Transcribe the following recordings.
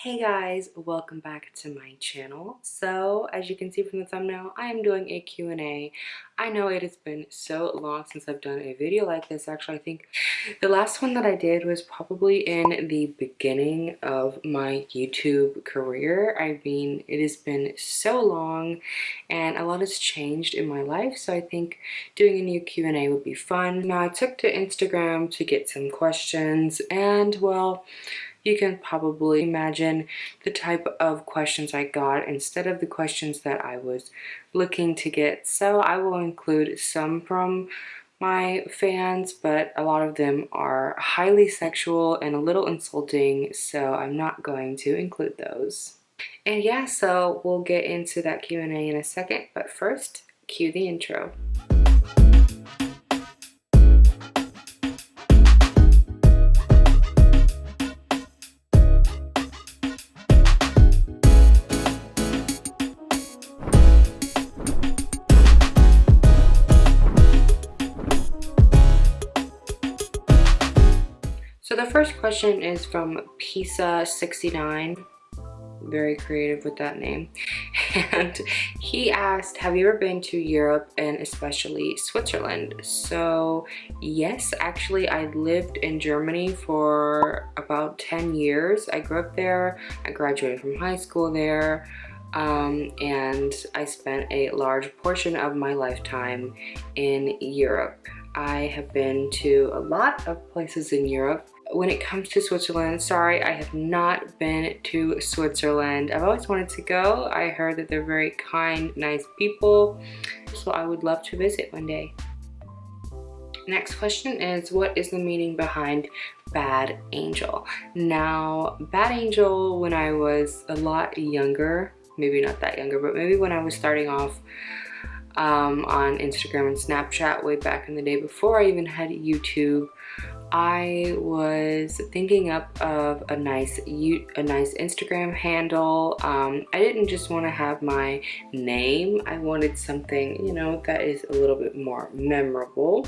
Hey guys, welcome back to my channel. So as you can see from the thumbnail, I am doing a Q&A. I know it has been so long since I've done a video like this. Actually, I think the last one that I did was probably in the beginning of my YouTube career. I mean, it has been so long and a lot has changed in my life. So I think doing a new Q&A would be fun. Now I took to Instagram to get some questions and well, you can probably imagine the type of questions I got instead of the questions that I was looking to get. So I will include some from my fans, but a lot of them are highly sexual and a little insulting, so I'm not going to include those. And yeah, so we'll get into that Q&A in a second, but first, cue the intro. So the first question is from Pisa69, very creative with that name, and he asked, have you ever been to Europe and especially Switzerland? So yes, actually I lived in Germany for about 10 years. I grew up there, I graduated from high school there, and I spent a large portion of my lifetime in Europe. I have been to a lot of places in Europe. When it comes to Switzerland, sorry, I have not been to Switzerland. I've always wanted to go. I heard that they're very kind, nice people, so I would love to visit one day. Next question is, what is the meaning behind Bad Angel? Now, Bad Angel, when I was a lot younger, maybe not that younger, but maybe when I was starting off on Instagram and Snapchat way back in the day before I even had YouTube, I was thinking up of a nice Instagram handle. I didn't just want to have my name. I wanted something, you know, that is a little bit more memorable.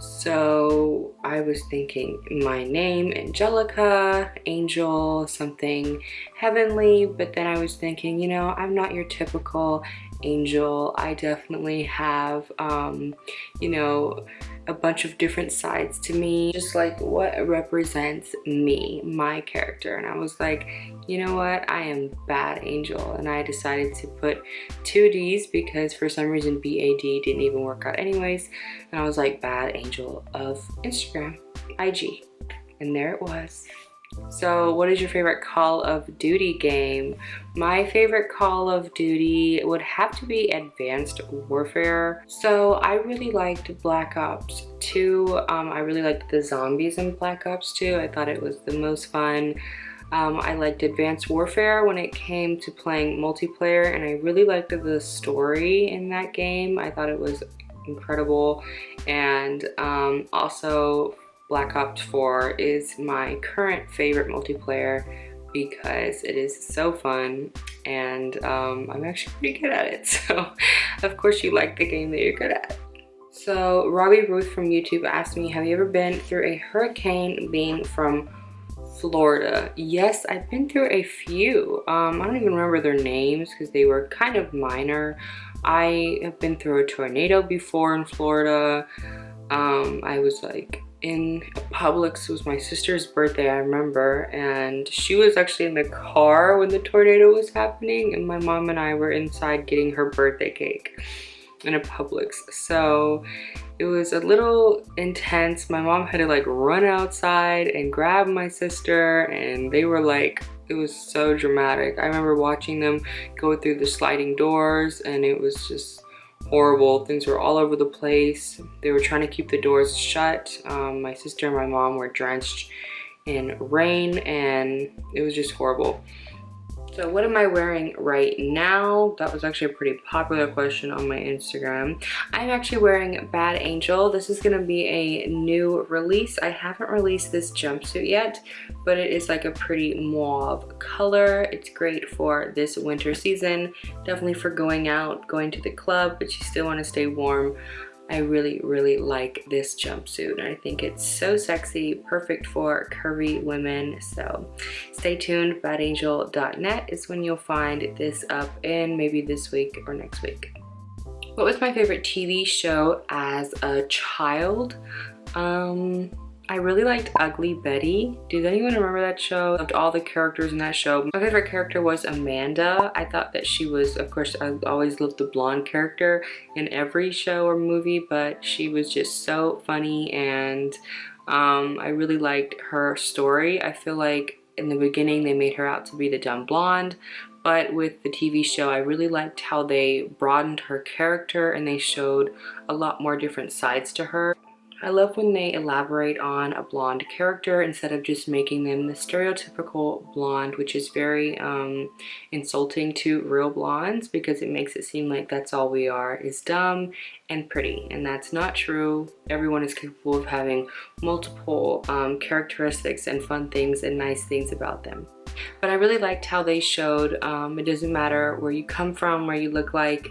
So I was thinking my name, Angelica, Angel, something heavenly, but then I was thinking, you know, I'm not your typical angel. I definitely have, you know, a bunch of different sides to me, just like what represents me, my character. And I was like, you know what, I am Bad Angel. And I decided to put 2 D's because for some reason BAD didn't even work out anyways. And I was like, Bad Angel of Instagram, IG. And there it was. So what is your favorite Call of Duty game? My favorite Call of Duty would have to be Advanced Warfare. So I really liked Black Ops 2. I really liked the zombies in Black Ops 2. I thought it was the most fun. I liked Advanced Warfare when it came to playing multiplayer, and I really liked the story in that game. I thought it was incredible. And also Black Ops 4 is my current favorite multiplayer because it is so fun and I'm actually pretty good at it. So of course you like the game that you're good at. So Robbie Ruth from YouTube asked me, have you ever been through a hurricane being from Florida? Yes, I've been through a few. I don't even remember their names because they were kind of minor. I have been through a tornado before in Florida. I was like in a Publix. It was my sister's birthday, I remember, and she was actually in the car when the tornado was happening, and my mom and I were inside getting her birthday cake in a Publix. So it was a little intense. My mom had to like run outside and grab my sister, and they were like, it was so dramatic. I remember watching them go through the sliding doors, and it was just horrible. Things were all over the place. They were trying to keep the doors shut. My sister and my mom were drenched in rain, and it was just horrible. So what am I wearing right now? That was actually a pretty popular question on my Instagram. I'm actually wearing Bad Angel. This is gonna be a new release. I haven't released this jumpsuit yet, but it is like a pretty mauve color. It's great for this winter season. Definitely for going out, going to the club, but you still wanna stay warm. I really like this jumpsuit, and I think it's so sexy, perfect for curvy women. So stay tuned. badangel.net is when you'll find this up in maybe this week or next week. What was my favorite TV show as a child? I really liked Ugly Betty. Does anyone remember that show? I loved all the characters in that show. My favorite character was Amanda. I thought that she was, of course, I always loved the blonde character in every show or movie, but she was just so funny, and I really liked her story. I feel like in the beginning they made her out to be the dumb blonde, but with the TV show I really liked how they broadened her character and they showed a lot more different sides to her. I love when they elaborate on a blonde character instead of just making them the stereotypical blonde, which is very insulting to real blondes, because it makes it seem like that's all we are, is dumb and pretty, and that's not true. Everyone is capable of having multiple characteristics and fun things and nice things about them. But I really liked how they showed it doesn't matter where you come from, where you look like,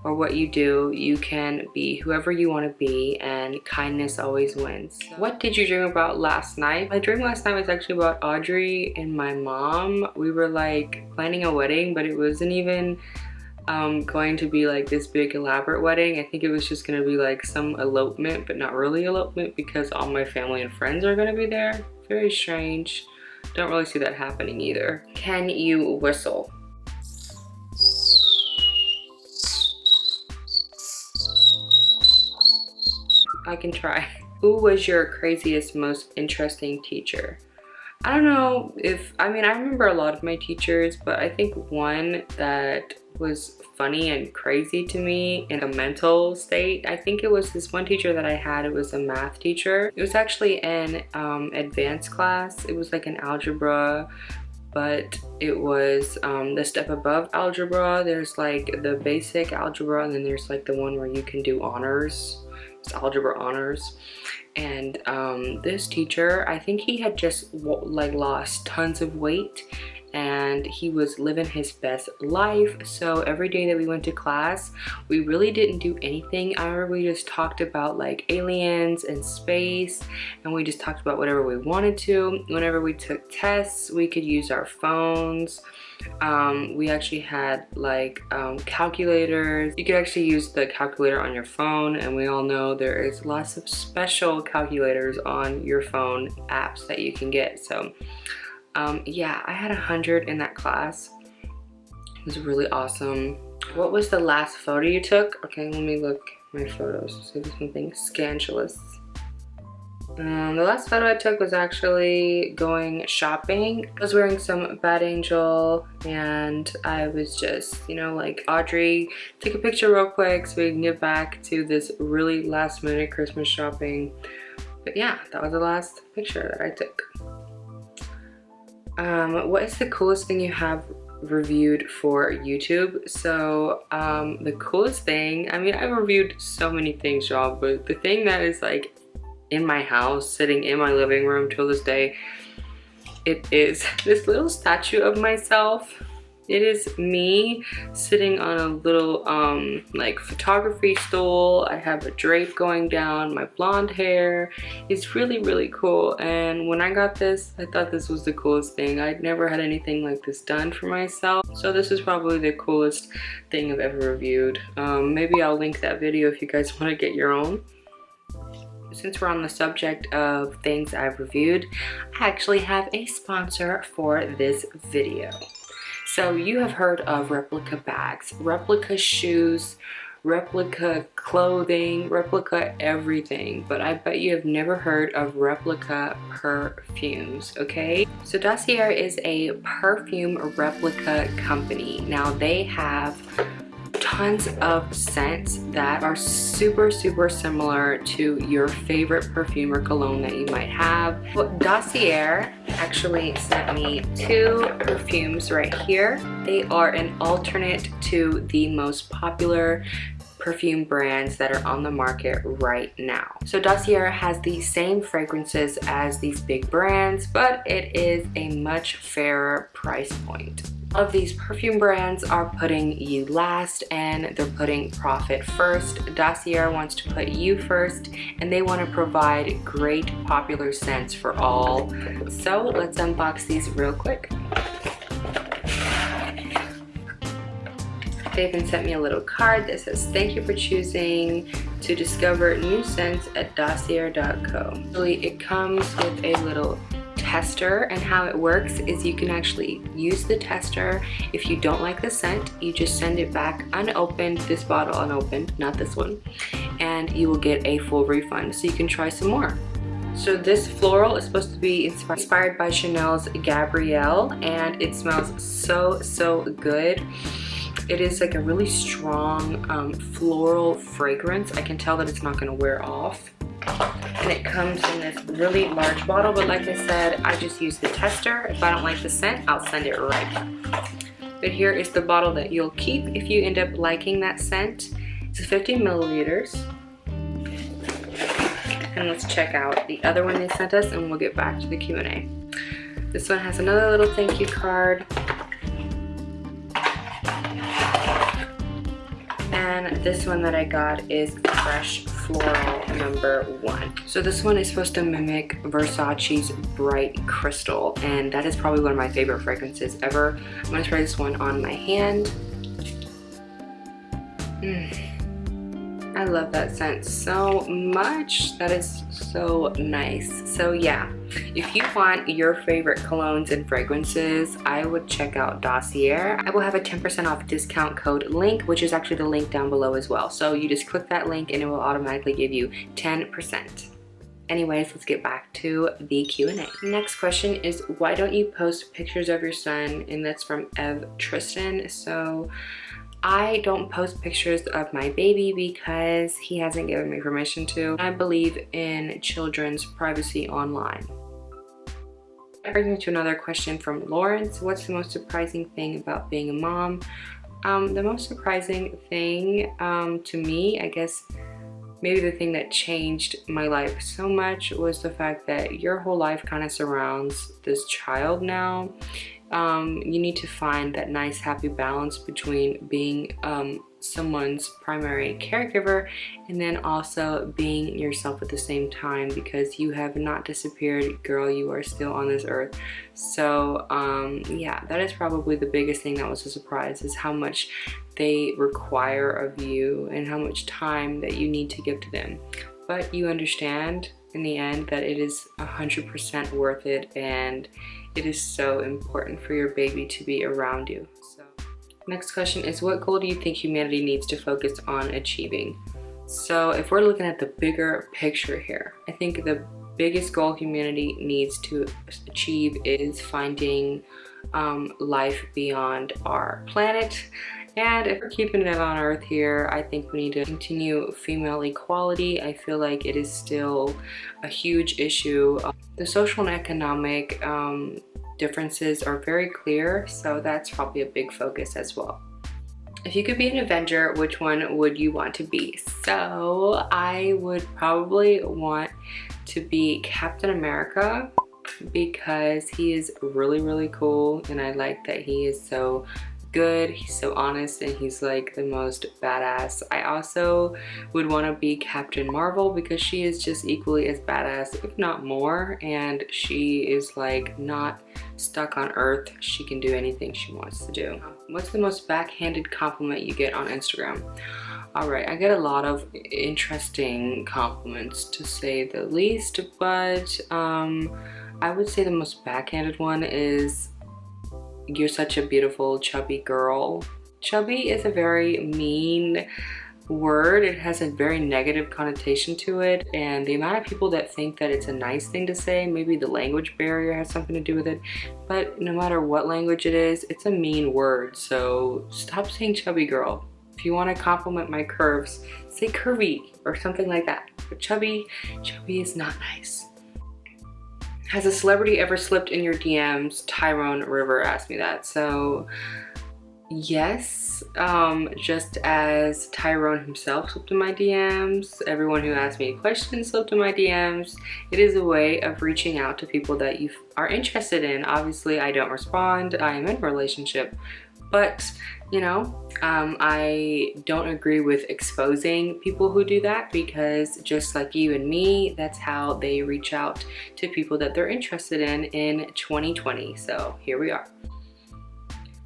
or what you do, you can be whoever you want to be, and kindness always wins. What did you dream about last night? My dream last night was actually about Audrey and my mom. We were like planning a wedding, but it wasn't even going to be like this big elaborate wedding. I think it was just going to be like some elopement, but not really elopement, because all my family and friends are going to be there. Very strange. Don't really see that happening either. Can you whistle? I can try. Who was your craziest, most interesting teacher? I don't know if, I remember a lot of my teachers, but I think one that was funny and crazy to me in a mental state, I think it was this one teacher that I had. It was a math teacher. It was actually an advanced class. It was like an algebra, but it was the step above algebra. There's like the basic algebra, and then there's like the one where you can do honors. It's algebra honors. And this teacher, I think he had just like lost tons of weight, and he was living his best life. So every day that we went to class, we really didn't do anything. I remember we just talked about like aliens and space, and we just talked about whatever we wanted to. Whenever we took tests, we could use our phones. We actually had like calculators. You could actually use the calculator on your phone, and we all know there is lots of special calculators on your phone apps that you can get. So yeah, I had 100 in that class. It was really awesome. What was the last photo you took? Okay, let me look at my photos. See if there's something scandalous. The last photo I took was actually going shopping. I was wearing some Bad Angel, and I was just, you know, like, Audrey, take a picture real quick so we can get back to this really last minute Christmas shopping. But yeah, that was the last picture that I took. What is the coolest thing you have reviewed for YouTube? So the coolest thing, I've reviewed so many things, y'all, but the thing that is like in my house, sitting in my living room till this day, it is this little statue of myself. It is me sitting on a little like photography stool. I have a drape going down my blonde hair. It's really cool, and when I got this, I thought this was the coolest thing. I'd never had anything like this done for myself, so this is probably the coolest thing I've ever reviewed. Maybe I'll link that video if you guys want to get your own. Since we're on the subject of things I've reviewed, I actually have a sponsor for this video. So you have heard of replica bags, replica shoes, replica clothing, replica everything, but I bet you have never heard of Replica Perfumes, okay? So Dossier is a perfume replica company. Now they have tons of scents that are super similar to your favorite perfume or cologne that you might have. Well, Dossier actually sent me 2 perfumes right here. They are an alternate to the most popular perfume brands that are on the market right now. So Dossier has the same fragrances as these big brands, but it is a much fairer price point. All of these perfume brands are putting you last and they're putting profit first. Dossier wants to put you first and they want to provide great popular scents for all. So let's unbox these real quick. They even sent me a little card that says, "Thank you for choosing to discover new scents at dossier.co." It comes with a little tester, and how it works is you can actually use the tester. If you don't like the scent, you just send it back unopened, this bottle unopened, not this one, and you will get a full refund so you can try some more. So this floral is supposed to be inspired by Chanel's Gabrielle, and it smells so good. It is like a really strong floral fragrance. I can tell that it's not going to wear off. And it comes in this really large bottle, but like I said, I just use the tester. If I don't like the scent, I'll send it right back. But here is the bottle that you'll keep if you end up liking that scent. It's 50 milliliters. And let's check out the other one they sent us and we'll get back to the Q&A. This one has another little thank you card. And this one that I got is Fresh Floral #1. So this one is supposed to mimic Versace's Bright Crystal, and that is probably one of my favorite fragrances ever. I'm gonna try this one on my hand. I love that scent so much. That is so nice. So yeah, if you want your favorite colognes and fragrances, I would check out Dossier. I will have a 10% off discount code link, which is actually the link down below as well. So you just click that link and it will automatically give you 10%. Anyways, let's get back to the Q&A. Next question is, why don't you post pictures of your son? And that's from Ev Tristan. So I don't post pictures of my baby because he hasn't given me permission to. I believe in children's privacy online. That brings me to another question from Lawrence. What's the most surprising thing about being a mom? The most surprising thing to me, I guess, maybe the thing that changed my life so much was the fact that your whole life kind of surrounds this child now. You need to find that nice happy balance between being someone's primary caregiver and then also being yourself at the same time, because you have not disappeared, girl. You are still on this earth. So yeah, that is probably the biggest thing that was a surprise, is how much they require of you and how much time that you need to give to them. But you understand in the end that it is 100% worth it, and it is so important for your baby to be around you. So next question is, what goal do you think humanity needs to focus on achieving? So if we're looking at the bigger picture here, I think the biggest goal humanity needs to achieve is finding life beyond our planet. And if we're keeping it on Earth here, I think we need to continue female equality. I feel like it is still a huge issue. The social and economic differences are very clear, so that's probably a big focus as well. If you could be an Avenger, which one would you want to be? So I would probably want to be Captain America, because he is really cool, and I like that he is so good, he's so honest, and he's like the most badass. I also would want to be Captain Marvel, because she is just equally as badass, if not more, and she is like not stuck on Earth. She can do anything she wants to do. What's the most backhanded compliment you get on Instagram? All right, I get a lot of interesting compliments, to say the least, but I would say the most backhanded one is, "You're such a beautiful chubby girl." Chubby is a very mean word. It has a very negative connotation to it, and the amount of people that think that it's a nice thing to say, maybe the language barrier has something to do with it, but no matter what language it is, it's a mean word. So stop saying chubby girl. If you want to compliment my curves, say curvy or something like that. But chubby is not nice. Has a celebrity ever slipped in your DMs? Tyrone River asked me that. So Yes, just as Tyrone himself slipped in my DMs, everyone who asked me questions slipped in my DMs. It is a way of reaching out to people that you are interested in. Obviously, I don't respond. I am in a relationship, but you know, I don't agree with exposing people who do that, because just like you and me, that's how they reach out to people that they're interested in 2020. So here we are.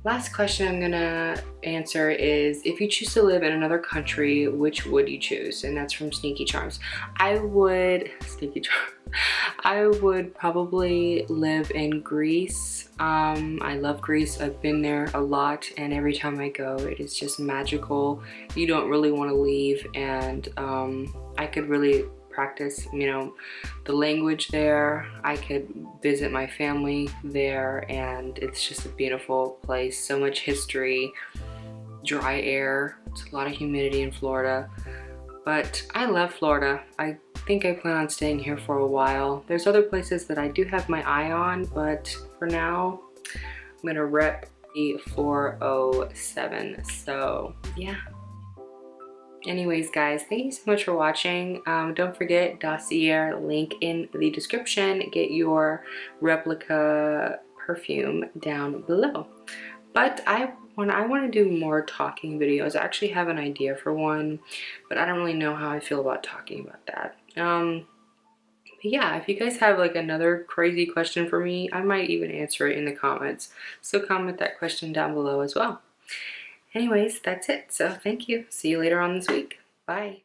Last question I'm gonna answer is, if you choose to live in another country, which would you choose? And that's from Sneaky Charms. I would probably live in Greece. I love Greece. I've been there a lot, and every time I go, it is just magical. You don't really want to leave, and I could really practice, you know, the language there. I could visit my family there, and it's just a beautiful place. So much history, dry air. It's a lot of humidity in Florida, but I love Florida. I think I plan on staying here for a while. There's other places that I do have my eye on, but for now, I'm gonna rep the 407. So yeah. Anyways, guys, thank you so much for watching. Don't forget, Dossier, link in the description. Get your Replica perfume down below. But I want to do more talking videos. I actually have an idea for one, but I don't really know how I feel about talking about that. But yeah, if you guys have like another crazy question for me, I might even answer it in the comments. So comment that question down below as well. Anyways, that's it. So thank you. See you later on this week. Bye.